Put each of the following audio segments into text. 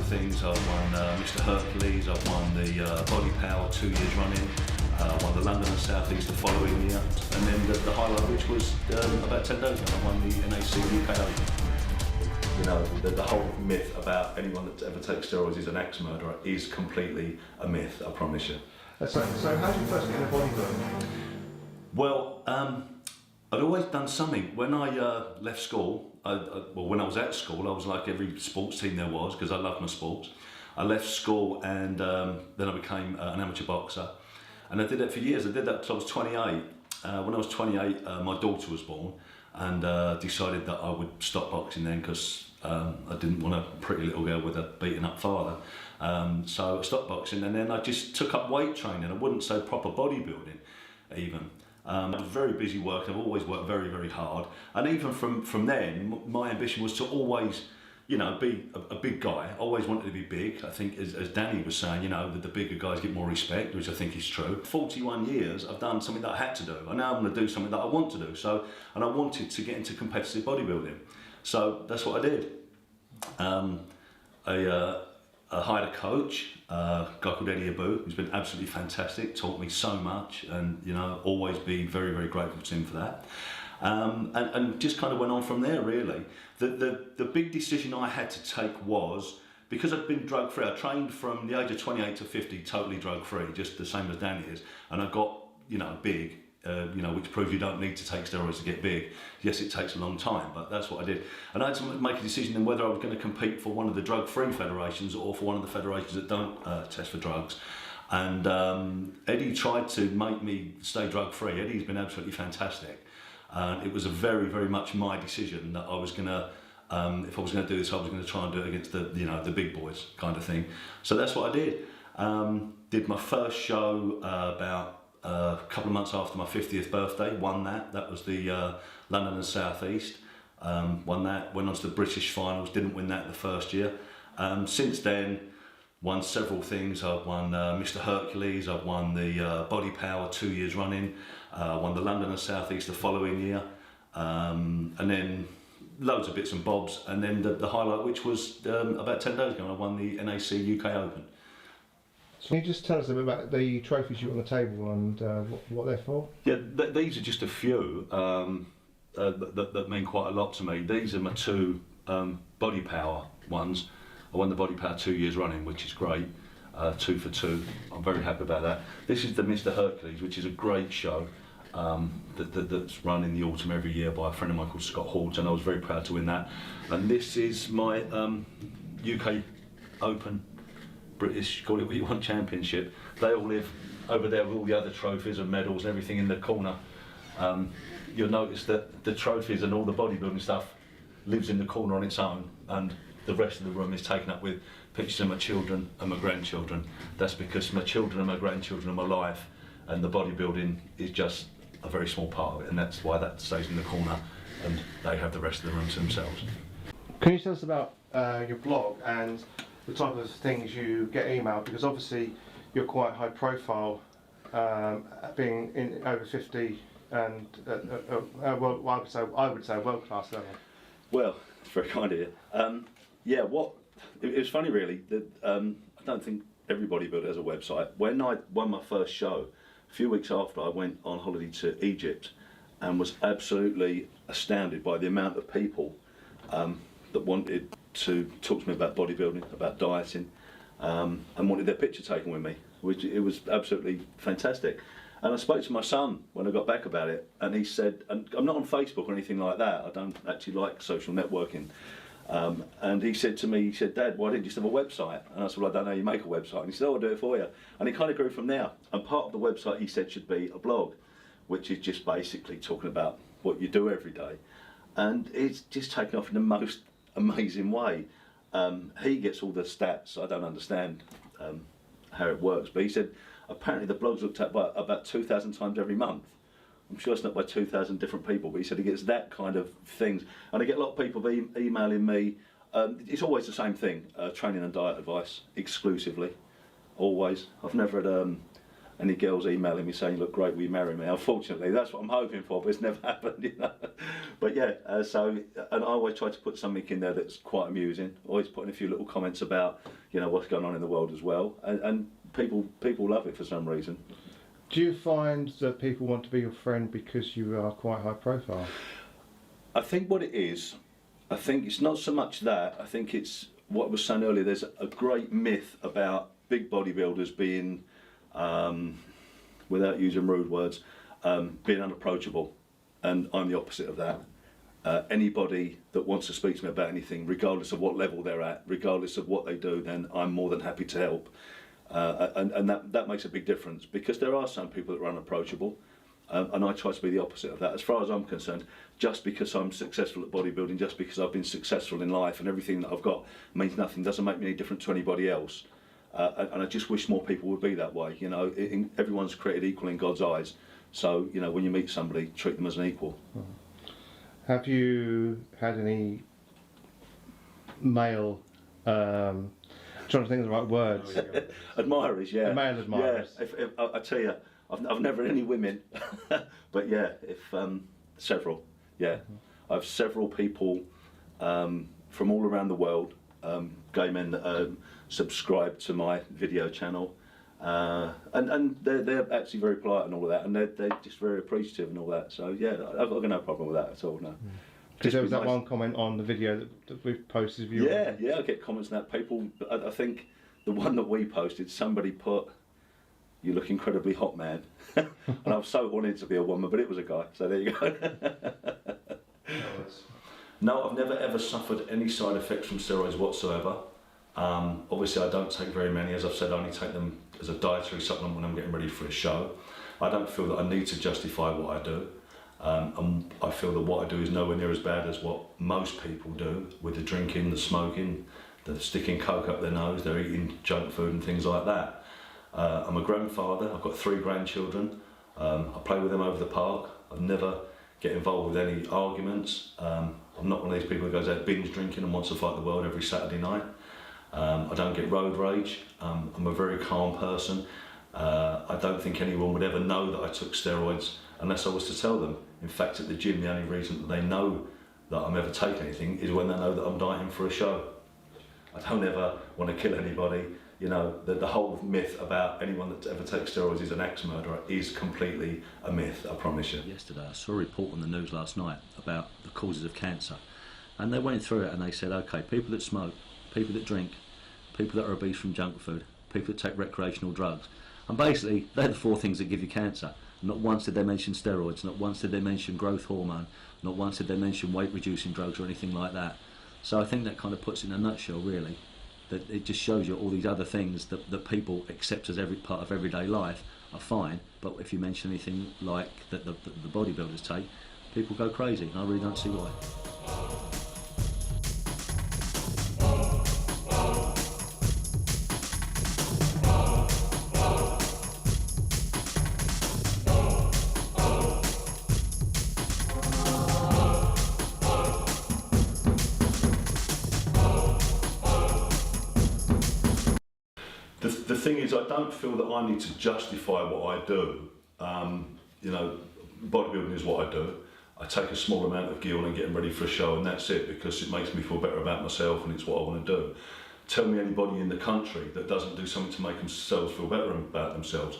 things. I've won Mr. Hercules, I've won the Body Power 2 years running, won the London and South East the following year, and then the highlight, which was about 10 days ago, I won the NAC UK Open. You know, the whole myth about anyone that ever takes steroids is an axe murderer is completely a myth, I promise you. So how did you first get into bodybuilding? Well, I'd always done something. When I left school, well, when I was at school, I was like every sports team there was, because I loved my sports. I left school and then I became an amateur boxer. And I did that for years. I did that until I was 28. When I was 28, my daughter was born, and decided that I would stop boxing then, because I didn't want a pretty little girl with a beaten up father. So I stopped boxing, and then I just took up weight training. I wouldn't say proper bodybuilding even. I was very busy working. I've always worked very, very hard. And even from then, my ambition was to always, you know, be a big guy. I always wanted to be big. I think, as Danny was saying, you know, that the bigger guys get more respect, which I think is true. 41 years, I've done something that I had to do. And now I'm going to do something that I want to do. So, and I wanted to get into competitive bodybuilding. So that's what I did. I hired a coach, a guy called Eddie Abu, who's been absolutely fantastic, taught me so much, and you know, always be very, very grateful to him for that. And just kind of went on from there, really. The big decision I had to take was, because I'd been drug free, I trained from the age of 28 to 50 totally drug free, just the same as Danny is, and I got, you know, big. You know, which proves you don't need to take steroids to get big. Yes, it takes a long time, but that's what I did. And I had to make a decision then whether I was going to compete for one of the drug-free federations or for one of the federations that don't test for drugs. And Eddie tried to make me stay drug-free. Eddie's been absolutely fantastic. It was a very, very much my decision that I was going to, if I was going to do this, I was going to try and do it against the, you know, the big boys kind of thing. So that's what I did. Did my first show about a couple of months after my 50th birthday, won that. That was the London and South East. Won that, went on to the British finals, didn't win that the first year. Since then, won several things. I've won Mr. Hercules, I've won the Body Power 2 years running, won the London and South East the following year, and then loads of bits and bobs. And then the highlight, which was about 10 days ago, I won the NAC UK Open. So can you just tell us a bit about the trophies you got on the table and what they're for? Yeah, these are just a few that mean quite a lot to me. These are my two Body Power ones. I won the Body Power 2 years running, which is great. 2 for 2. I'm very happy about that. This is the Mr. Hercules, which is a great show that's run in the autumn every year by a friend of mine called Scott Hort, and I was very proud to win that. And this is my UK Open, British, call it what you want, championship. They all live over there with all the other trophies and medals and everything in the corner. You'll notice that the trophies and all the bodybuilding stuff lives in the corner on its own, and the rest of the room is taken up with pictures of my children and my grandchildren. That's because my children and my grandchildren are my life, and the bodybuilding is just a very small part of it, and that's why that stays in the corner and they have the rest of the room to themselves. Can you tell us about your blog and the type of things you get emailed, because obviously you're quite high profile, being in over 50 and well, I would say world class level. Well, it's very kind of you. Yeah, it was funny really that I don't think every bodybuilder has a website. When I won my first show, a few weeks after, I went on holiday to Egypt and was absolutely astounded by the amount of people that wanted to talk to me about bodybuilding, about dieting, and wanted their picture taken with me, which it was absolutely fantastic. And I spoke to my son when I got back about it, and he said, and I'm not on Facebook or anything like that, I don't actually like social networking, and he said to me, he said, "Dad, why didn't you just have a website?" And I said, "Well, I don't know how you make a website." And he said, "Oh, I'll do it for you." And it kind of grew from there. And part of the website, he said, should be a blog, which is just basically talking about what you do every day. And it's just taken off in the most amazing way. He gets all the stats. I don't understand how it works, but he said apparently the blog's looked at by about 2,000 times every month. I'm sure it's not by 2,000 different people, but he said he gets that kind of things. And I get a lot of people emailing me. It's always the same thing, training and diet advice, exclusively, always. I've never had any girls emailing me saying, "Look great, will you marry me?" Unfortunately, that's what I'm hoping for, but it's never happened, you know. But yeah, and I always try to put something in there that's quite amusing. Always putting a few little comments about, you know, what's going on in the world as well, and people love it for some reason. Do you find that people want to be your friend because you are quite high profile? I think what it is, I think it's not so much that. I think it's what I was saying earlier. There's a great myth about big bodybuilders being, without using rude words, being unapproachable, and I'm the opposite of that. Anybody that wants to speak to me about anything, regardless of what level they're at, regardless of what they do, then I'm more than happy to help. And that makes a big difference, because there are some people that are unapproachable, and I try to be the opposite of that. As far as I'm concerned, just because I'm successful at bodybuilding, just because I've been successful in life and everything that I've got means nothing, doesn't make me any different to anybody else. And I just wish more people would be that way. You know, everyone's created equal in God's eyes. So, you know, when you meet somebody, treat them as an equal. Have you had any male, trying to think of the right words? Admirers, yeah. Male admirers. Yeah, if I tell you, I've never had any women, but yeah, several, yeah. I have several people from all around the world, gay men that subscribe to my video channel, and they're actually very polite and all of that, and they're just very appreciative and all that. So yeah, I've got no problem with that at all. No. Because there was that one comment on the video that we've posted of you. Yeah, I get comments on that. People, I think the one that we posted, somebody put, "You look incredibly hot, man," and I was so wanted to be a woman, but it was a guy. So there you go. No, I've never ever suffered any side effects from steroids whatsoever. Obviously, I don't take very many. As I've said, I only take them as a dietary supplement when I'm getting ready for a show. I don't feel that I need to justify what I do. And I feel that what I do is nowhere near as bad as what most people do, with the drinking, the smoking, the sticking coke up their nose, they're eating junk food and things like that. I'm a grandfather, I've got 3 grandchildren. I play with them over the park. I never get involved with any arguments. I'm not one of these people who goes out binge drinking and wants to fight the world every Saturday night. I don't get road rage. I'm a very calm person. I don't think anyone would ever know that I took steroids unless I was to tell them. In fact, at the gym, the only reason that they know that I'm ever taking anything is when they know that I'm dieting for a show. I don't ever want to kill anybody. You know, the whole myth about anyone that ever takes steroids is an ex-murderer is completely a myth, I promise you. Yesterday, I saw a report on the news last night about the causes of cancer. And they went through it and they said, okay, people that smoke, people that drink, people that are obese from junk food, people that take recreational drugs. And basically, they're the 4 things that give you cancer. Not once did they mention steroids, not once did they mention growth hormone, not once did they mention weight reducing drugs or anything like that. So I think that kind of puts it in a nutshell, really, that it just shows you all these other things that people accept as every part of everyday life are fine, but if you mention anything like that the bodybuilders take, people go crazy, and I really don't see why. The thing is, I don't feel that I need to justify what I do. You know, bodybuilding is what I do. I take a small amount of gear and getting ready for a show, and that's it, because it makes me feel better about myself and it's what I want to do. Tell me anybody in the country that doesn't do something to make themselves feel better about themselves.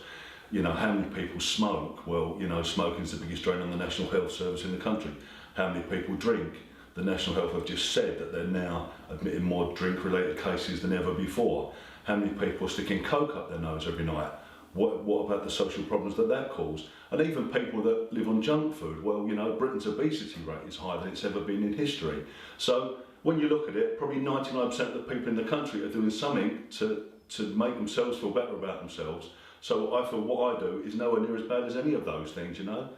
You know, how many people smoke? Well, you know, smoking is the biggest drain on the National Health Service in the country. How many people drink? The National Health have just said that they're now admitting more drink-related cases than ever before. How many people are sticking coke up their nose every night? What about the social problems that caused? And even people that live on junk food, well, you know, Britain's obesity rate is higher than it's ever been in history. So when you look at it, probably 99% of the people in the country are doing something to make themselves feel better about themselves. So I feel what I do is nowhere near as bad as any of those things, you know.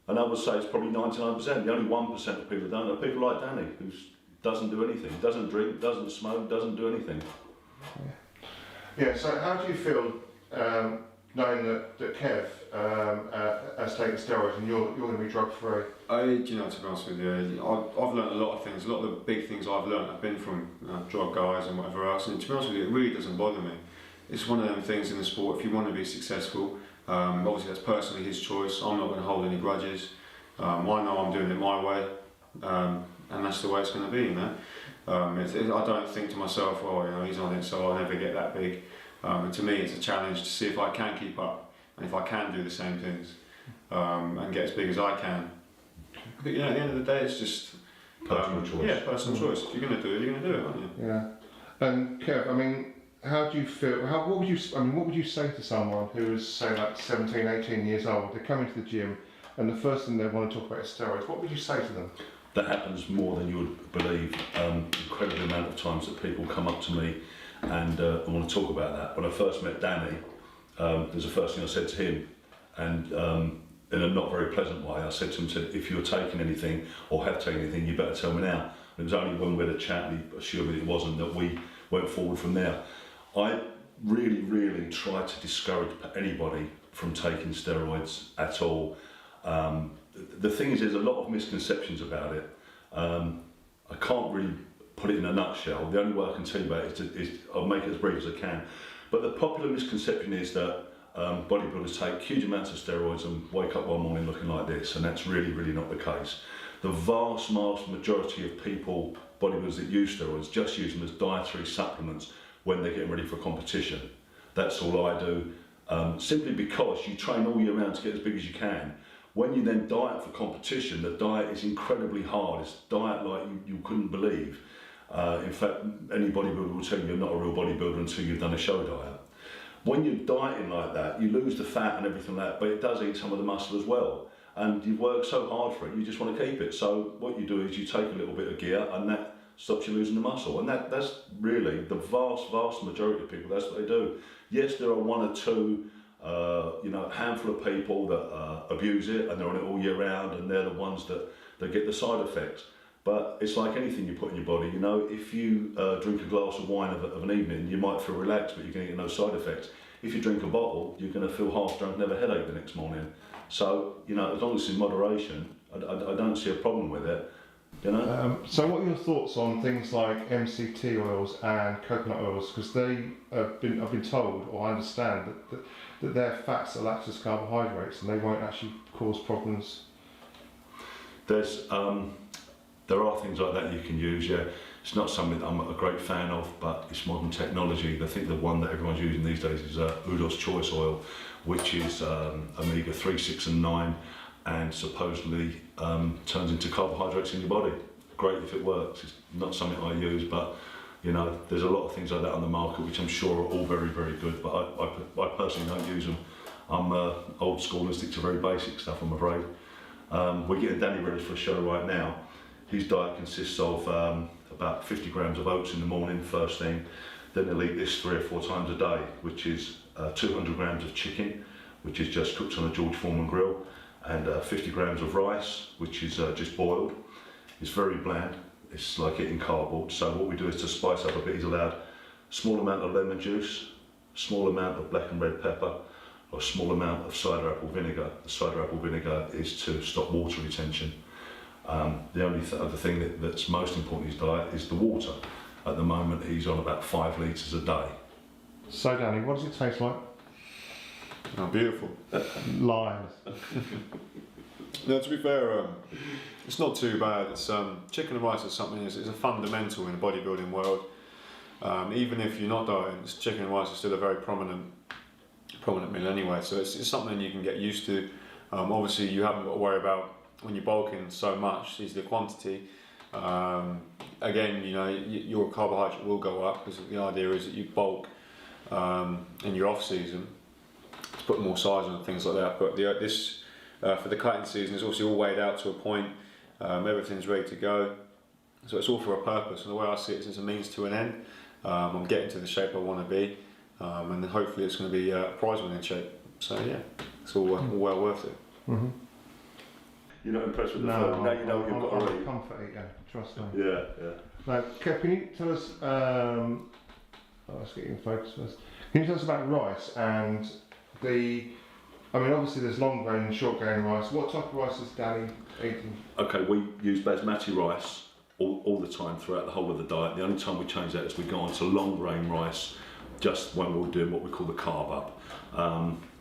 And I would say it's probably 99%. The only 1% of people that don't are people like Danny, who doesn't do anything, doesn't drink, doesn't smoke, doesn't do anything. Yeah, so how do you feel knowing that Kev has taken steroids and you're going to be drug free? Do you know, to be honest with you, I've learned a lot of things. A lot of the big things I've learned have been from drug guys and whatever else, and to be honest with you, it really doesn't bother me. It's one of them things in the sport. If you want to be successful, Obviously that's personally his choice. I'm not going to hold any grudges. I know I'm doing it my way, and that's the way it's going to be, you know. I don't think to myself, oh, you know, he's on it, so I'll never get that big. And to me, it's a challenge to see if I can keep up and if I can do the same things and get as big as I can. But you know, at the end of the day, it's just personal choice. Yeah, personal choice. If you're going to do it, you're going to do it, aren't you? Yeah. And Kev, I mean, how do you feel? What would you say to someone who is, say, like 17, 18 years old? They come into the gym, and the first thing they want to talk about is steroids. What would you say to them? That happens more than you would believe. Incredible amount of times that people come up to me and want to talk about that. When I first met Danny, there's the first thing I said to him, and in a not very pleasant way, I said to him, if you're taking anything or have taken anything, you better tell me now. And it was only when we had a chat, and he assured me it wasn't, that we went forward from there. I really, really try to discourage anybody from taking steroids at all. The thing is, there's a lot of misconceptions about it. I can't really put it in a nutshell. The only way I can tell you about it is I'll make it as brief as I can. But the popular misconception is that bodybuilders take huge amounts of steroids and wake up one morning looking like this, and that's really, really not the case. The vast majority of people, bodybuilders that use steroids, just use them as dietary supplements when they're getting ready for a competition. That's all I do, simply because you train all year round to get as big as you can. When you then diet for competition, the diet is incredibly hard. It's diet like you couldn't believe. In fact, any bodybuilder will tell you you're not a real bodybuilder until you've done a show diet. When you're dieting like that, you lose the fat and everything like that, but it does eat some of the muscle as well. And you've worked so hard for it, you just want to keep it. So what you do is you take a little bit of gear, and that stops you losing the muscle. And that's really the vast majority of people, that's what they do. Yes, there are one or two, handful of people that abuse it, and they're on it all year round, and they're the ones that get the side effects. But it's like anything you put in your body, you know, if you drink a glass of wine of an evening, you might feel relaxed, but you're going to get no side effects. If you drink a bottle, you're going to feel half drunk and have a headache the next morning. So, you know, as long as it's in moderation, I don't see a problem with it, you know. So what are your thoughts on things like MCT oils and coconut oils? Because I've been told, or I understand, that their fats are lactose carbohydrates and they won't actually cause problems. There are things like that you can use, yeah. It's not something that I'm a great fan of, but it's modern technology. I think the one that everyone's using these days is Udo's Choice Oil, which is omega 3, 6 and 9, and supposedly turns into carbohydrates in your body. Great if it works. It's not something I use, but you know, there's a lot of things like that on the market which I'm sure are all very, very good, but I personally don't use them. I'm old school and stick to very basic stuff, I'm afraid. We're getting Danny ready for a show right now. His diet consists of about 50 grams of oats in the morning, first thing. Then he'll eat this 3 or 4 times a day, which is 200 grams of chicken, which is just cooked on a George Foreman grill, and 50 grams of rice, which is just boiled. It's very bland. It's like eating cardboard. So what we do is to spice up a bit, he's allowed a small amount of lemon juice, a small amount of black and red pepper, or a small amount of cider apple vinegar. The cider apple vinegar is to stop water retention. The only other thing that's most important in his diet is the water. At the moment, he's on about 5 litres a day. So, Danny, what does it taste like? Oh, beautiful. Lies. No, to be fair, it's not too bad. It's chicken and rice is something. It's a fundamental in the bodybuilding world. Even if you're not dieting, chicken and rice is still a very prominent meal anyway. So it's something you can get used to. Obviously, you haven't got to worry about when you're bulking so much is the quantity. Again, you know, your carbohydrate will go up because the idea is that you bulk in your off season to put more size on and things like that. But this for the cutting season is obviously all weighed out to a point. Everything's ready to go. So it's all for a purpose. And the way I see it is it's a means to an end. I'm getting to the shape I want to be, and then hopefully it's going to be a prize-winning shape. So yeah, it's all well worth it. Mm-hmm. You're not impressed with the food? Now you know what you've got to eat. I'm a comfort eater, trust me. Yeah. Now, Kev, can you tell us, let's get you in focus first. Can you tell us about rice and obviously there's long grain and short grain rice. What type of rice is Danny eating? Okay, we use basmati rice all the time throughout the whole of the diet. The only time we change that is we go on to long grain rice just when we were doing what we call the carb up.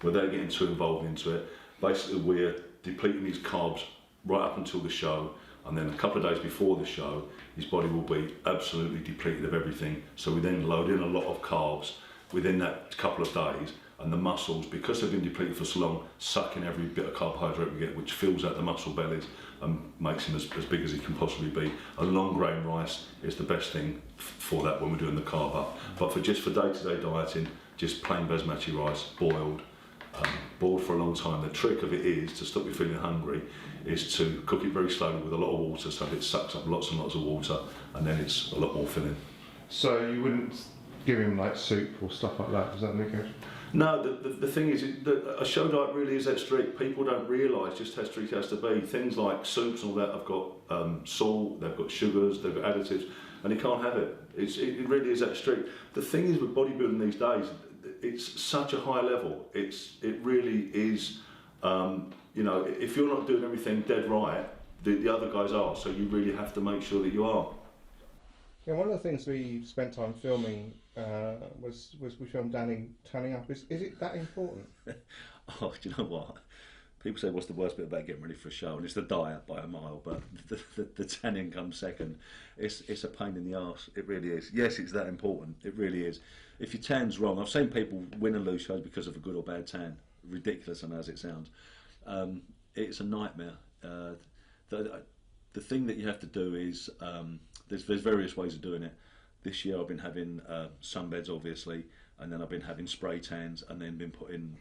Without getting too involved into it, basically we're depleting his carbs right up until the show, and then a couple of days before the show, his body will be absolutely depleted of everything. So we then load in a lot of carbs within that couple of days, and the muscles, because they've been depleted for so long, suck in every bit of carbohydrate we get, which fills out the muscle bellies and makes him as big as he can possibly be. A long grain rice is the best thing for that when we're doing the carb up. But for day-to-day dieting, just plain basmati rice, boiled for a long time. The trick of it is, to stop you feeling hungry, is to cook it very slowly with a lot of water, so it sucks up lots and lots of water, and then it's a lot more filling. So you wouldn't give him like soup or stuff like that, does that make sense? No, the thing is, a show diet really is that strict. People don't realise just how strict it has to be. Things like soups and all that have got salt, they've got sugars, they've got additives, and you can't have it. It really is that strict. The thing is with bodybuilding these days, it's such a high level. It really is, you know, if you're not doing everything dead right, the other guys are, so you really have to make sure that you are. Yeah, one of the things we spent time filming was we filmed Danny turning up. Is it that important? Oh, do you know what? People say what's the worst bit about getting ready for a show, and it's the diet by a mile, but the tanning comes second. It's a pain in the arse, it really is. Yes, it's that important, it really is. If your tan's wrong, I've seen people win and lose shows because of a good or bad tan, ridiculous and as it sounds. It's a nightmare. The thing that you have to do is, there's various ways of doing it. This year I've been having sunbeds obviously, and then I've been having spray tans, and then been putting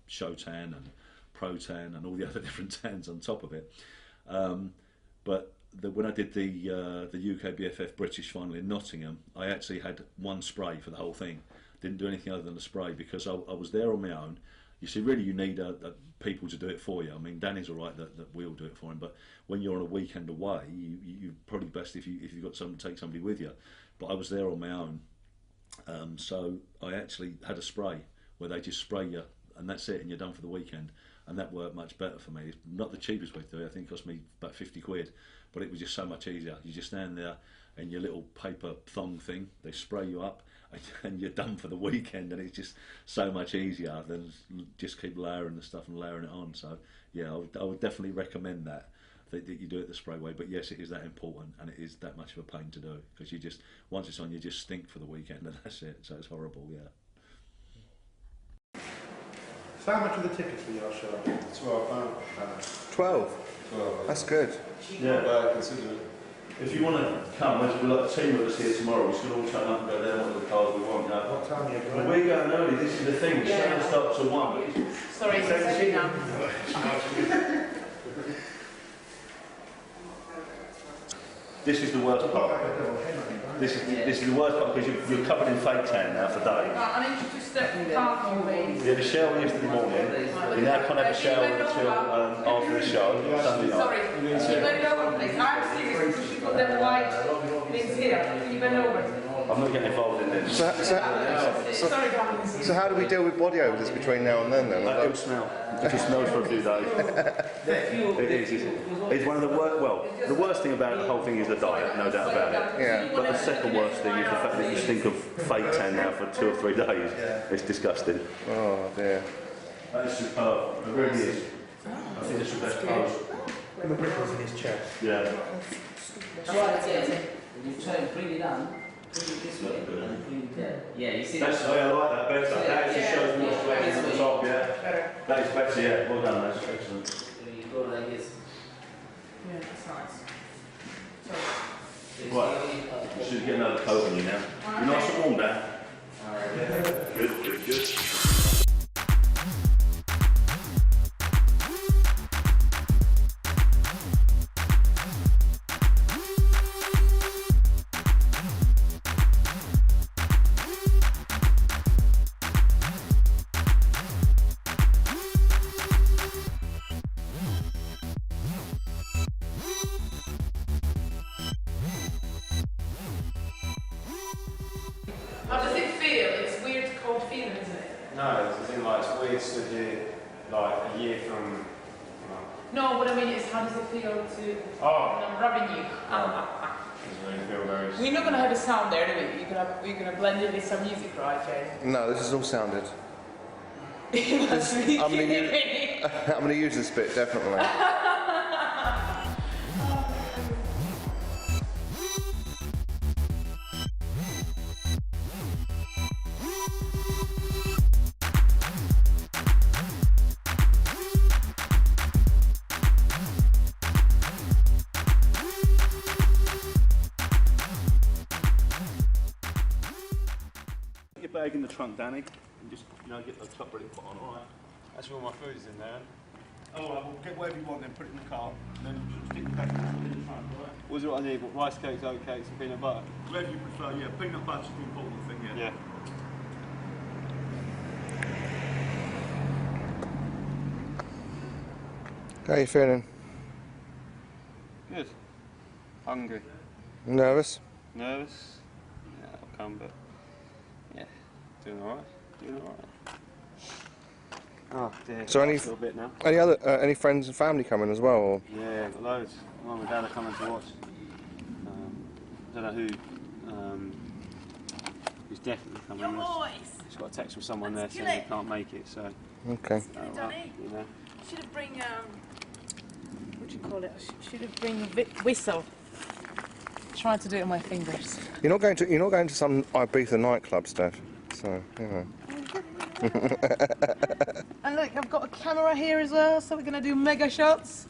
show tan and pro tan and all the other different tans on top of it. But when I did the UK BFF British final in Nottingham, I actually had one spray for the whole thing. Didn't do anything other than a spray because I was there on my own. You see, really you need people to do it for you. I mean, Danny's all right that we'll do it for him, but when you're on a weekend away, you're probably best if you've got someone to take somebody with you. But I was there on my own, so I actually had a spray where they just spray you, and that's it, and you're done for the weekend. And that worked much better for me. It's not the cheapest way to do it. I think it cost me about 50 quid, but it was just so much easier. You just stand there and your little paper thong thing, they spray you up, and you're done for the weekend, and it's just so much easier than just keep layering the stuff and layering it on. So yeah, I would definitely recommend that you do it the spray way. But yes, it is that important, and it is that much of a pain to do, because you just, once it's on, you just stink for the weekend, and that's it. So it's horrible, yeah. So how much are the tickets for your show? £12. 12? That's good. Yeah. Consider it. If you want to come, we've got a team of us here tomorrow. We should all turn up and go there, one of the cars we want. What time are you going? We're going early, this is the thing. We're going to start till 1. Sorry, it's 7 now. This is the worst part. This is the worst part, because you're covered in fake tan now for days. I need you to step parking, please. You had a shower yesterday morning. You now can't have a shower until after the show, Sunday night. Sorry, can you bend over, please? I'm serious, you should put them white things here. Can you bend over? I'm not getting involved in this. Sorry, guys. So how do we deal with body odors between now and then? It'll smell. It just smells for a few days. It is. It's one of the worst. Well, the worst thing about the whole thing is the diet, no doubt about it. Yeah. But the second worst thing is the fact that you stink of fake tan now for 2 or 3 days. It's disgusting. Oh dear. That is superb. It really is. I think it's the best pose. And the brick was in his chest. Yeah. Right, yeah. You try and bring it down, bring it this way, and bring it there. Yeah, you see That's, I like that better. That just shows more strength on the top, yeah. That is better, yeah. Well done, that's excellent. So you go like this. Yeah, that's nice. Right. You should get another coat on you now. You're nice and warm, Dan. Good, good, good. How does it feel? It's weird, cold feeling, isn't it? No, it's the thing, like, it's weird stood here like a year from. No, what I mean is, how does it feel to? Oh. I'm rubbing you. Doesn't really feel very... We're not going to have a sound there anyway. You're gonna blend it with some music, right, Jay? No, this is all sounded. You must be I'm kidding gonna me. I'm going to use this bit, definitely. Your bag in the trunk, Danny, and just get the top ready to put on. All right. That's where all my food is in there. Oh, well, we'll get whatever you want, then put it in the car, and then stick the bag in the trunk. All right. What is it what I need? Rice cakes, oat cakes, and peanut butter. Whatever you prefer. Yeah, peanut butter's the important thing. Yeah. How are you feeling? Good. Hungry. Nervous? Nervous? Yeah, I'll come, but yeah, doing alright. Doing alright. Oh dear. So A little bit now. any friends and family coming as well? Or? Yeah, got loads. Mum and Dad are coming to watch. I don't know who's definitely coming. Just got a text from someone there saying they can't make it, so. Okay. You know. Should have bring what do you call it? Should have bring a whistle. Trying to do it on my fingers. You're not going to some Ibiza nightclub, Steph. So And look, I've got a camera here as well, so we're gonna do mega shots.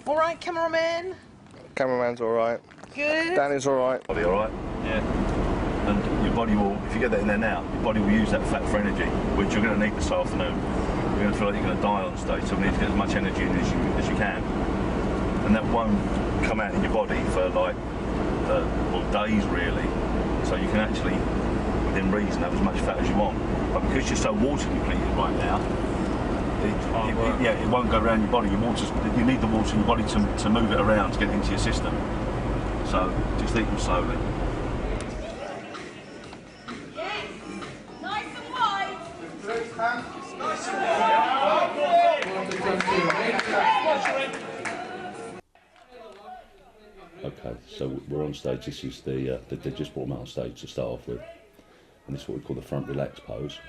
All right, cameraman. Cameraman's all right. Good. Danny's all right. Body, all right. Yeah. And your body will, if you get that in there now, your body will use that fat for energy, which you're going to need this afternoon. You're going to feel like you're going to die on stage, so you need to get as much energy in as you can. And that won't come out in your body for like days really. So you can actually, within reason, have as much fat as you want. But because you're so water depleted right now, it won't go around your body. You need the water in your body to move it around to get it into your system. So just eat them slowly. Nice and wide. Okay, so we're on stage. This is they just brought them out on stage to start off with, and this is what we call the front relax pose,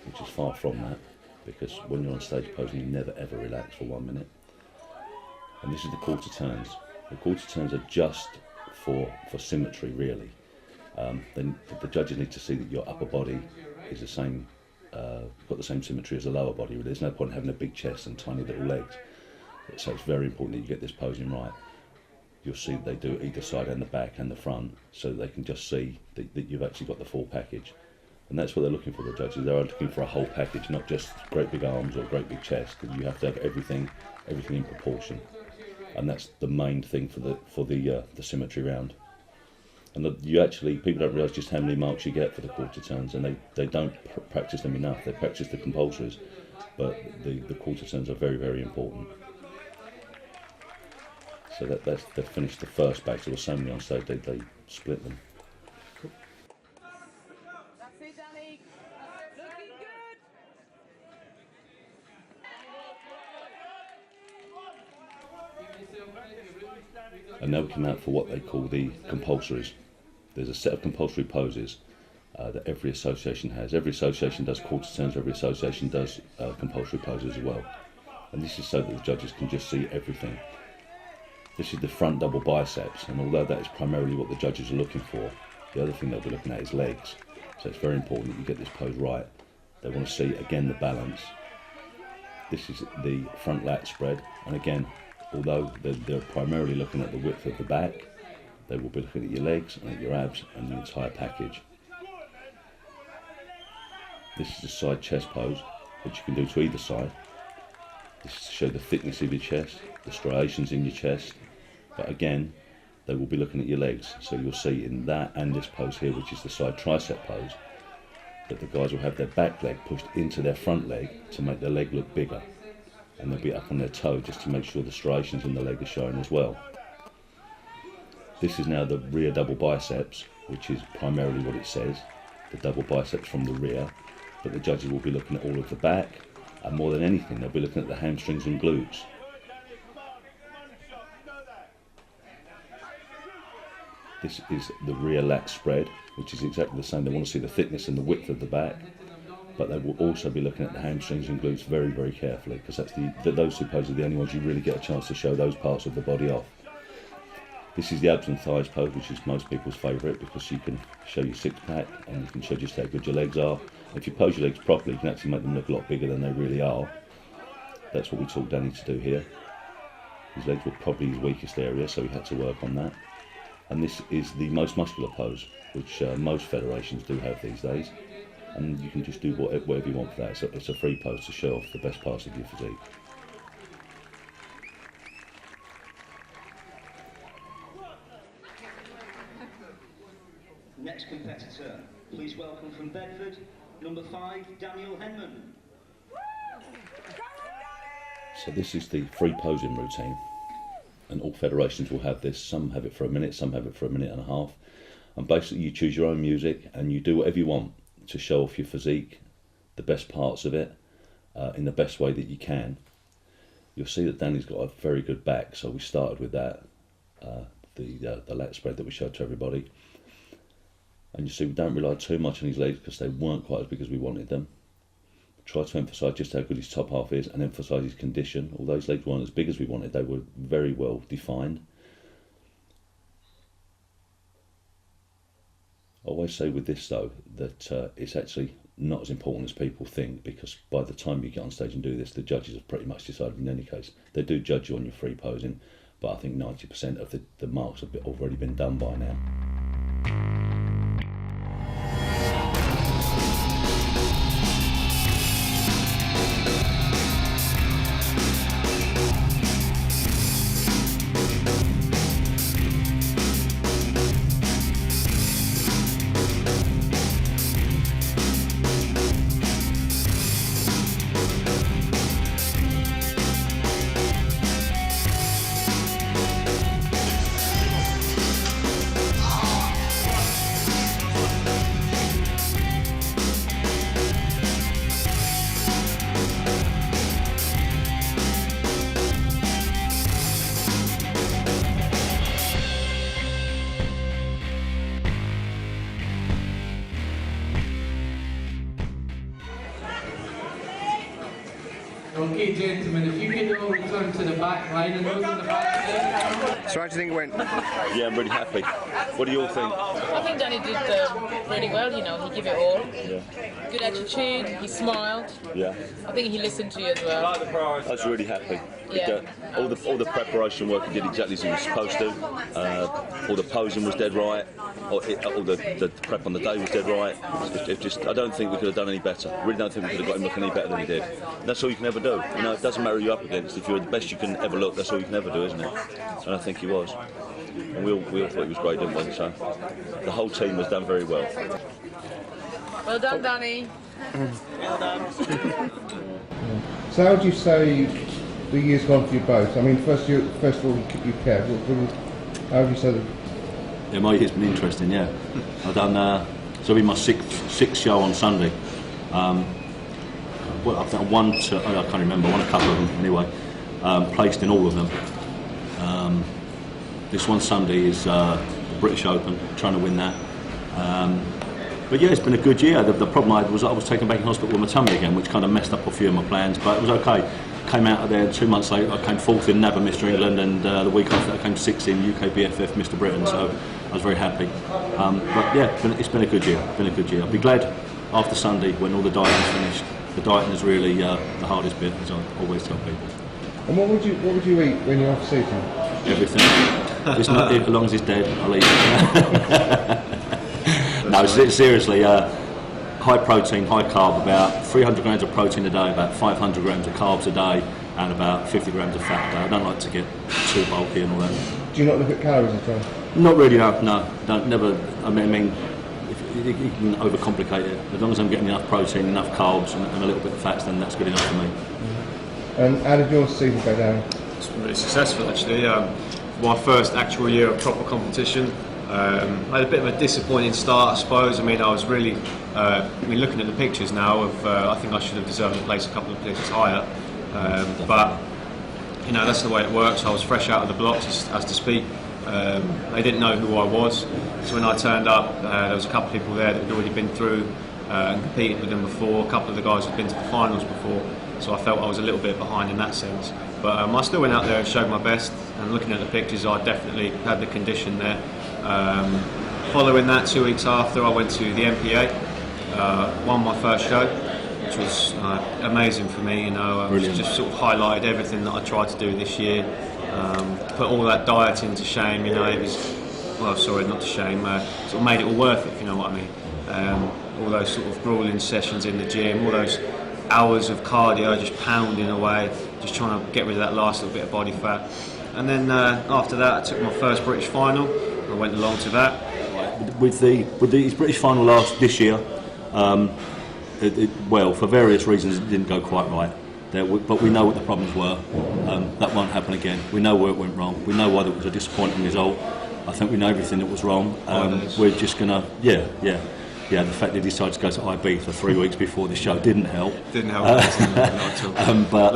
which is far from that, because when you're on stage posing, you never ever relax for 1 minute. And this is the quarter turns. The quarter turns are just for symmetry, really. Then the judges need to see that your upper body is the same, got the same symmetry as the lower body. There's no point in having a big chest and tiny little legs. So it's very important that you get this posing right. You'll see that they do either side and the back and the front, so that they can just see that you've actually got the full package. And that's what they're looking for, the judges. They're looking for a whole package, not just great big arms or great big chest. You have to have everything in proportion. And that's the main thing for the symmetry round. And people don't realise just how many marks you get for the quarter turns, and they don't practice them enough. They practice the compulsories, but the quarter turns are very, very important. So they've finished the first batch. There were so many on stage, they split them. That's it, Danny. Looking good. And now we come out for what they call the compulsories. There's a set of compulsory poses that every association has. Every association does quarter turns, every association does compulsory poses as well. And this is so that the judges can just see everything. This is the front double biceps, and although that is primarily what the judges are looking for, the other thing they'll be looking at is legs. So it's very important that you get this pose right. They want to see, again, the balance. This is the front lat spread, and again, although they're primarily looking at the width of the back, they will be looking at your legs and at your abs and the entire package. This is the side chest pose, which you can do to either side. This is to show the thickness of your chest, the striations in your chest, but again, they will be looking at your legs. So you'll see in that and this pose here, which is the side tricep pose, that the guys will have their back leg pushed into their front leg to make their leg look bigger. And they'll be up on their toe just to make sure the striations in the leg are showing as well. This is now the rear double biceps, which is primarily what it says, the double biceps from the rear, but the judges will be looking at all of the back, and more than anything, they'll be looking at the hamstrings and glutes. This is the rear lat spread, which is exactly the same. They want to see the thickness and the width of the back, but they will also be looking at the hamstrings and glutes very, very carefully, because that's those two poses are the only ones you really get a chance to show those parts of the body off. This is the abs and thighs pose, which is most people's favourite, because you can show your six-pack and you can show just how good your legs are. If you pose your legs properly, you can actually make them look a lot bigger than they really are. That's what we taught Danny to do here. His legs were probably his weakest area, so he had to work on that. And this is the most muscular pose, which most federations do have these days. And you can just do whatever you want for that. It's a free pose to show off the best parts of your physique. Next competitor, please welcome from Bedford, number 5, Daniel Henman. So this is the free posing routine, and all federations will have this. Some have it for a minute, some have it for a minute and a half. And basically you choose your own music and you do whatever you want to show off your physique, the best parts of it, in the best way that you can. You'll see that Danny's got a very good back, so we started with that, the lat spread that we showed to everybody. And you see we don't rely too much on his legs because they weren't quite as big as we wanted them. Try to emphasise just how good his top half is and emphasise his condition. Although his legs weren't as big as we wanted, they were very well defined. I always say with this though that it's actually not as important as people think, because by the time you get on stage and do this, the judges have pretty much decided in any case. They do judge you on your free posing, but I think 90% of the marks have already been done by now. Okay, gentlemen, if you could all return to the back line and those in the back there. So how do you think it went? Yeah, I'm really happy. What do you all think? I think Danny did really well, you know, he gave it all. Yeah. Good attitude, he smiled. Yeah. I think he listened to you as well. I was really happy. Yeah. All the preparation work he did exactly as he was supposed to. All the posing was dead right. All the prep on the day was dead right. I don't think we could have done any better. I really don't think we could have got him looking any better than he did. And that's all you can ever do. You know, it doesn't matter who you're up against. If you're the best you can ever look, that's all you can ever do, isn't it? And I think he was. And we all thought he was great, didn't we? So the whole team has done very well. Well done, Danny. Well done. So how would you say the year's gone for you both? I mean, first of all, you care. How would you say that? Yeah, my year's been interesting, yeah. I've done, so it'll be my sixth show on Sunday. Well, I've done one, I can't remember, won a couple of them anyway. Placed in all of them. This one Sunday is the British Open, trying to win that. But yeah, it's been a good year. The problem I had was I was taken back in hospital with my tummy again, which kind of messed up a few of my plans, but it was okay. Came out of there 2 months later, I came 4th in NABA Mr England, and the week after I came 6th in UK BFF Mr Britain, so I was very happy. But yeah, it's been a good year. I'll be glad after Sunday when all the dieting's finished. The dieting is really the hardest bit, as I always tell people. And what would you eat when you're off season? Everything. It's not, as long as it's dead, I'll eat it. No, seriously, high protein, high carb, about 300 grams of protein a day, about 500 grams of carbs a day, and about 50 grams of fat a day. I don't like to get too bulky and all that. Do you not look at calories at all? Not really, no. Don't, never. I mean, you can overcomplicate it. As long as I'm getting enough protein, enough carbs, and a little bit of fats, then that's good enough for me. And how did your season go down? It's been really successful actually. My first actual year of proper competition. I had a bit of a disappointing start, I suppose. I mean, I was really, looking at the pictures now of, I think I should have deserved to place a couple of places higher. But, you know, that's the way it works. I was fresh out of the blocks, as to speak. They didn't know who I was, so when I turned up, there was a couple of people there that had already been through and competed with them before. A couple of the guys had been to the finals before, so I felt I was a little bit behind in that sense. But I still went out there and showed my best, and looking at the pictures, I definitely had the condition there. Following that, 2 weeks after, I went to the MPA, won my first show, which was amazing for me. You know, just sort of highlighted everything that I tried to do this year. Put all that dieting to shame. You know, it was, well, sorry, not to shame. Sort of made it all worth it, if you know what I mean. All those sort of grueling sessions in the gym, all those hours of cardio, just pounding away, just trying to get rid of that last little bit of body fat. And then after that, I took my first British final. I went along to that. With his British final this year, well, for various reasons, it didn't go quite right. But we know what the problems were. That won't happen again. We know where it went wrong. We know why it was a disappointing result. I think we know everything that was wrong. We're just gonna, the fact that he decided to go to IB for 3 weeks before the show didn't help. Didn't help. But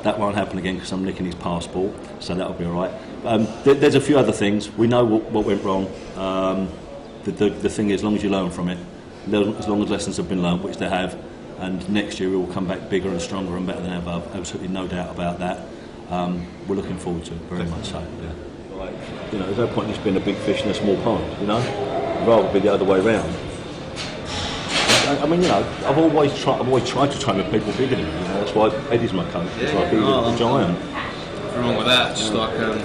that won't happen again because I'm nicking his passport, so that'll be all right. There's a few other things. We know what went wrong. The thing is, as long as you learn from it, as long as lessons have been learned, which they have, and next year we will come back bigger and stronger and better than ever. Absolutely no doubt about that. We're looking forward to it, very much so. Yeah. Like, you know, there's no point in just being a big fish in a small pond. You know, I'd rather be the other way round. I mean, you know, I've always tried to train with people bigger than me. You know, that's why Eddie's my coach. It's like he's a giant. Nothing wrong with that. Just like I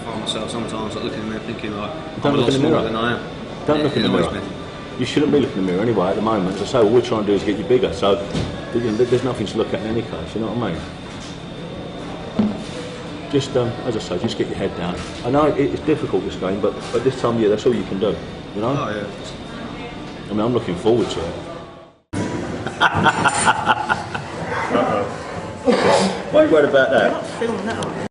find myself sometimes like looking in the mirror thinking like Don't I'm a lot look in the smaller mirror. than I am. Don't look in the mirror. You shouldn't be looking in the mirror anyway at the moment. As I say, all we're trying to do is get you bigger. So there's nothing to look at in any case. You know what I mean? Just as I say, just get your head down. I know it's difficult this game, but at this time of year, that's all you can do. You know? Oh yeah. I mean, I'm looking forward to it. Why are you worried about that?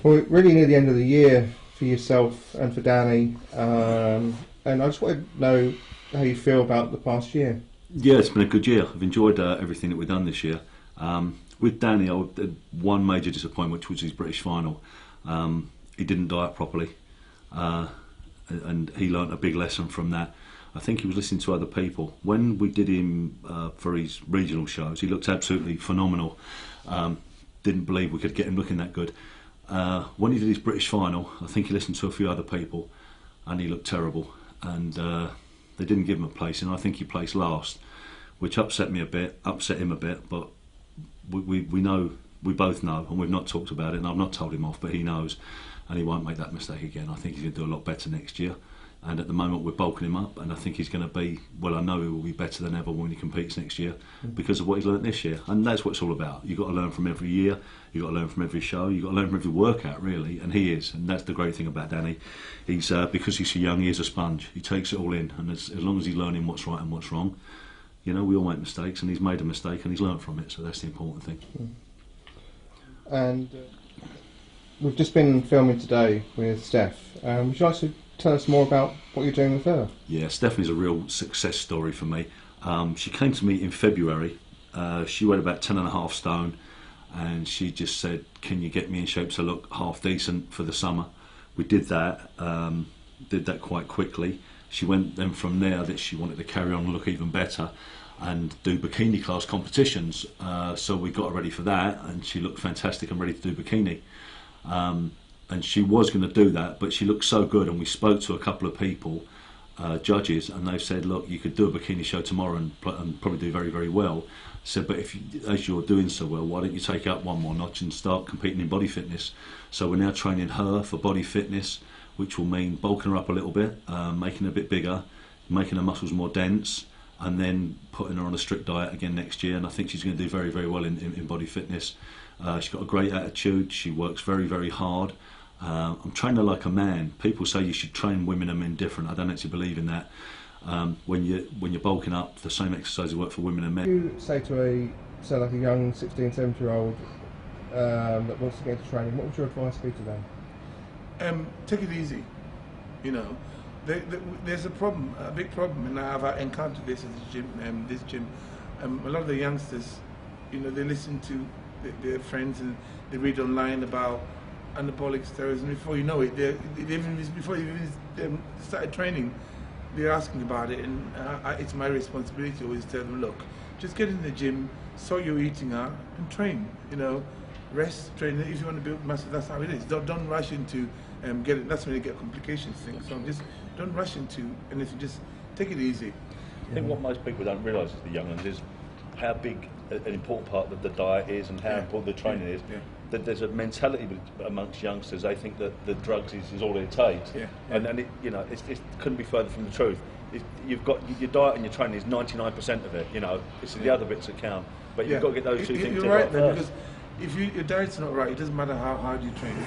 Well, we're really near the end of the year for yourself and for Danny, and I just wanted to know how you feel about the past year. Yeah, it's been a good year. I've enjoyed everything that we've done this year. With Danny, I had one major disappointment, which was his British final. He didn't diet properly, and he learnt a big lesson from that. I think he was listening to other people. When we did him for his regional shows, he looked absolutely phenomenal. Didn't believe we could get him looking that good. When he did his British final, I think he listened to a few other people, and he looked terrible. And they didn't give him a place, and I think he placed last, which upset me a bit, upset him a bit. But we know, we both know, and we've not talked about it, and I've not told him off, but he knows, and he won't make that mistake again. I think he's going to do a lot better next year. And at the moment we're bulking him up, and I think he's going to be, well, I know he will be better than ever when he competes next year because of what he's learnt this year. And that's what it's all about. You've got to learn from every year, you've got to learn from every show, you've got to learn from every workout, really, and he is. And that's the great thing about Danny. He's because he's so young, he is a sponge. He takes it all in, and as long as he's learning what's right and what's wrong, you know, we all make mistakes, and he's made a mistake and he's learned from it, so that's the important thing. And we've just been filming today with Steph. Would you like to tell us more about what you're doing with her? Yeah, Stephanie's a real success story for me. She came to me in February. She weighed about 10.5 stone, and she just said, can you get me in shape to look half decent for the summer? We did that quite quickly. She went then from there that she wanted to carry on and look even better and do bikini class competitions. So we got her ready for that, and she looked fantastic and ready to do bikini. And she was going to do that, but she looked so good, and we spoke to a couple of people, judges, and they've said, look, you could do a bikini show tomorrow and probably do very, very well. Said, but as you're doing so well, why don't you take up one more notch and start competing in body fitness? So we're now training her for body fitness, which will mean bulking her up a little bit, making her a bit bigger, making her muscles more dense, and then putting her on a strict diet again next year. And I think she's going to do very, very well in body fitness. She's got a great attitude. She works very, very hard. I'm training her like a man. People say you should train women and men different. I don't actually believe in that. When you're bulking up, the same exercises work for women and men. You say to like a young 16, 17-year-old that wants to get into training, what would your advice be to them? Take it easy. You know, there's a problem, a big problem, and I've encountered this at this gym. A lot of the youngsters, you know, they listen to their friends and they read online about anabolic steroids, and before you know it, before you even started training, they're asking about it, and it's my responsibility to always tell them, look, just get in the gym, sort your eating out, and train. You know, rest, train. If you want to build muscle, that's how it is. Don't rush into getting. That's when you get complications. Things. So just don't rush into anything. Just take it easy. I think what most people don't realise is the young ones is how big an important part of the diet is and how important the training is. Yeah. That there's a mentality amongst youngsters. They think that the drugs is all it takes, and it, you know, it couldn't be further from the truth. You've got your diet and your training is 99% of it. You know, it's the other bits that count. But you've got to get those two things. You're right there, because if your diet's not right, it doesn't matter how hard you train. 5,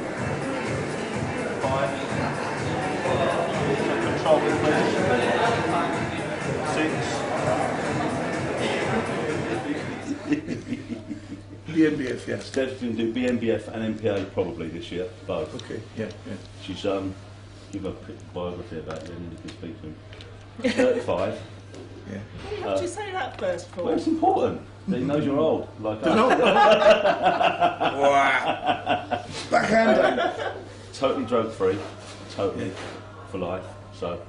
control the position. 6. BNBF, yes. Steph's going to do BNBF and MPA probably this year, both. Okay, yeah. She's give a biography about you and you can speak to him. 35. Yeah. How did you say that first for? Well, it's important. He knows you're old, like us. Wow. Backhand. Totally drug free, totally for life. So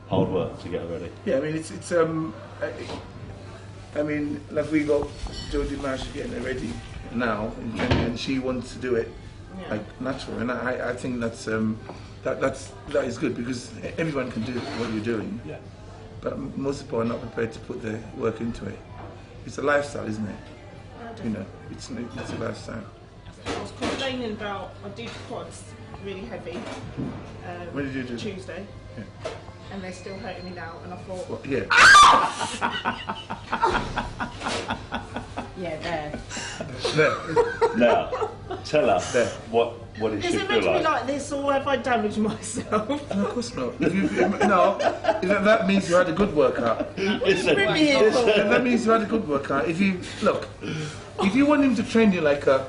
hard work to get her ready. Yeah, I mean it's I mean, like we got Jodie Marsh getting her ready now, and she wants to do it like natural, and I think that is good, because everyone can do what you're doing. Yeah. But most people are not prepared to put their work into it. It's a lifestyle, isn't it? You know, it's a lifestyle. I was complaining about, I did quads really heavy. When did you do? Tuesday. Yeah. And they're still hurting me now, and I thought... Well, yeah. Yeah, there. Now, tell us what it Is should it feel meant to be like. like this, or have I damaged myself? No, of course not. That means you had a good workout. That means you had a good workout. If you want him to train you like a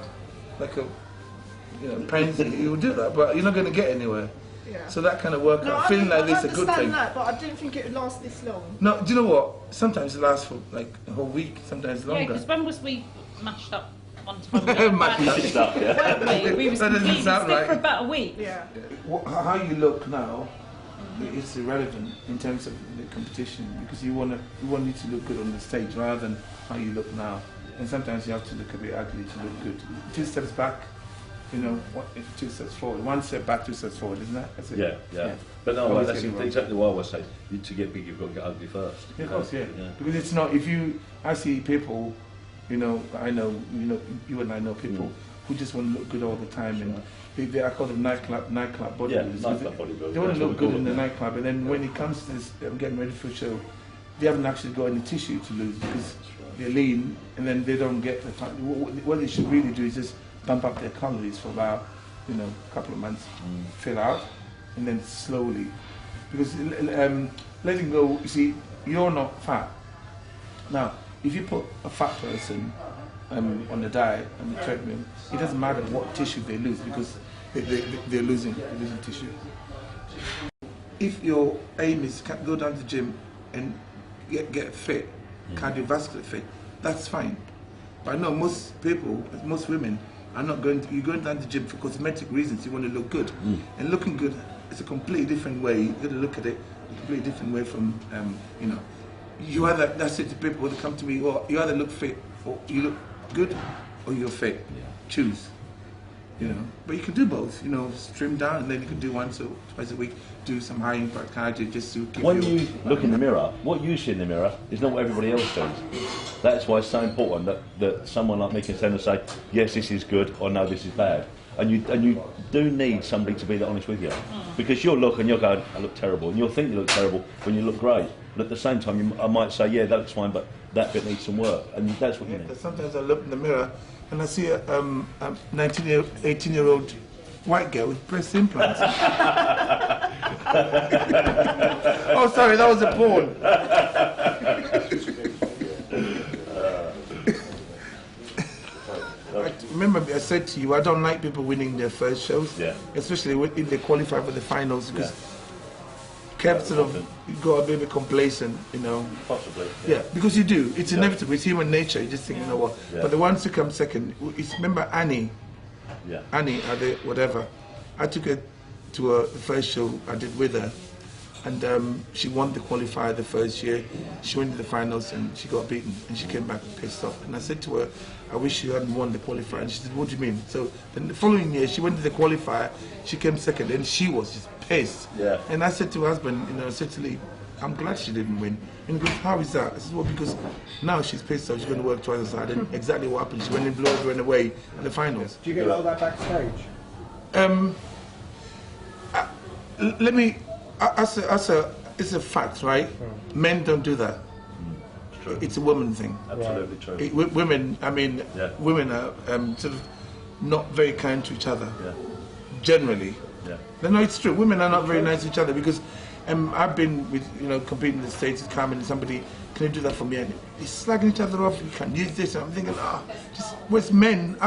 pansy, you will do that, but you're not going to get anywhere. Yeah. So that kind of workout, feeling like this is a good thing. I understand that, but I didn't think it would last this long. No, do you know what? Sometimes it lasts for like a whole week, sometimes longer. Yeah, because when was we mashed up one time? Mashed up, yeah. We was That doesn't completely sound stiff right. for about a week. Yeah. How you look now is irrelevant in terms of the competition, because you want it to look good on the stage rather than how you look now. And sometimes you have to look a bit ugly to look good. 2 steps back, 2 steps forward. 1 step back, 2 steps forward, isn't that? That's it. Yeah. But no, that's exactly what I was saying. To get big, you've got to get ugly first. Yeah, of course, yeah. Because it's not. I see people, I know, you and I know people who just want to look good all the time, and they are called nightclub bodybuilders. Yeah, nightclub bodybuilders. They want to look good in the nightclub, and then when it comes to this, getting ready for a show, they haven't actually got any tissue to lose because they're lean, and then they don't get the fact. What they should really do is just bump up their calories for about, a couple of months, fill out, and then slowly, because letting go. You see, you're not fat. Now, if you put a fat person on the diet, on the treadmill, it doesn't matter what tissue they lose, because they're losing tissue. If your aim is to go down to the gym and get fit, cardiovascular fit, that's fine. But I know most people, most women, are not going to. You're going down to the gym for cosmetic reasons. You want to look good, and looking good is a completely different way. You got to look at it a completely different way from You either, that's it. The people that come to me, or you either look fit, or you look good, or you're fit. Choose. But you can do both. Trim down, and then you can do once or twice a week. Do some high impact cardio just to keep. When you look in the mirror, what you see in the mirror is not what everybody else sees. That's why it's so important that someone like me can stand and say, yes, this is good, or no, this is bad. And you do need somebody to be that honest with you, because you'll look and you'll go, I look terrible, and you'll think you look terrible when you look great. But at the same time, I might say, yeah, that looks fine, but that bit needs some work, and that's what you need. Sometimes I look in the mirror and I see a 18-year-old white girl with breast implants. Oh, sorry, that was a porn. Remember, I said to you, I don't like people winning their first shows, especially if they qualify for the finals, because Kev sort of got a bit complacent, Possibly. Yeah, because you do. It's inevitable. It's human nature. You just think, you know what. But the ones who come second, remember Annie Annie, whatever. I took her to the first show I did with her, and she won the qualifier the first year. She went to the finals and she got beaten, and she came back pissed off. And I said to her, I wish you hadn't won the qualifier. And she said, what do you mean? So then the following year, she went to the qualifier, she came second, and she was just pissed. Yeah. And I said to her husband, I said to Lee, I'm glad she didn't win. And he goes, how is that? I said, well, because now she's pissed off, she's going to work twice as hard. And exactly what happened, she went and blew everyone away in the finals. Do you get a lot of that backstage? Let me, it's a fact, right? Men don't do that. It's true. It's a woman thing. Absolutely true. Women, women are sort of not very kind to each other. Yeah. Generally. Yeah. No, it's true. Women are not very nice to each other because I've been with, competing in the States with Carmen and somebody, can you do that for me? And he's slagging each other off, you can use this. And I'm thinking, just, where's men?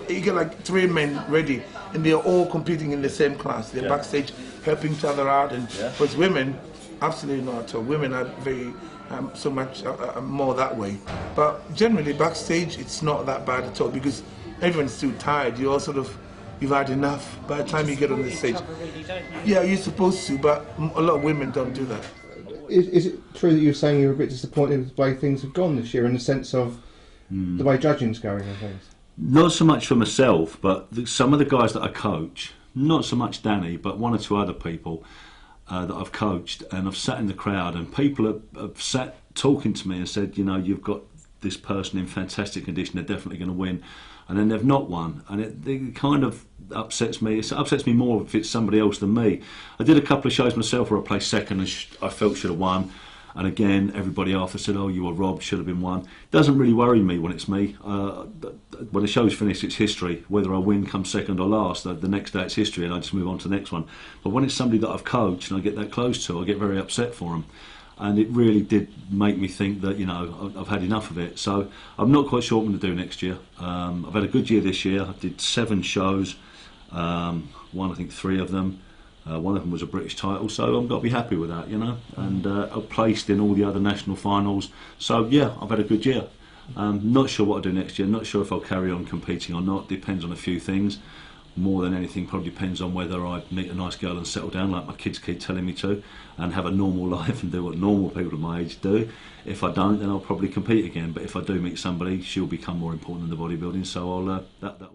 You get like 3 men ready and they're all competing in the same class. They're backstage helping each other out. And whereas women, absolutely not at all. Women are very, so much more that way. But generally backstage, it's not that bad at all because everyone's too tired. You're all sort of, you've had enough by the time you get on the stage. Yeah, you're supposed to, but a lot of women don't do that. Is it true that you're saying you're a bit disappointed with the way things have gone this year in the sense of the way judging's going and things? Not so much for myself, but some of the guys that I coach, not so much Danny, but 1 or 2 other people that I've coached, and I've sat in the crowd and people have sat talking to me and said, you've got this person in fantastic condition, they're definitely going to win. And then they've not won, and it kind of upsets me. It upsets me more if it's somebody else than me. I did a couple of shows myself where I placed second and I felt should have won, and again everybody after said, oh, you were robbed, should have been won. It doesn't really worry me when it's me. When the show's finished, it's history. Whether I win, come second or last, the next day it's history and I just move on to the next one. But when it's somebody that I've coached and I get that close to, I get very upset for them. And it really did make me think that, I've had enough of it. So I'm not quite sure what I'm going to do next year. I've had a good year this year. I did 7 shows, I think 3 of them. One of them was a British title, so I've got to be happy with that, And I've placed in all the other national finals. So yeah, I've had a good year. Not sure what I'll do next year. Not sure if I'll carry on competing or not. Depends on a few things. More than anything, probably depends on whether I meet a nice girl and settle down like my kids keep telling me to, and have a normal life and do what normal people of my age do. If I don't, then I'll probably compete again. But if I do meet somebody, she'll become more important than the bodybuilding, so I'll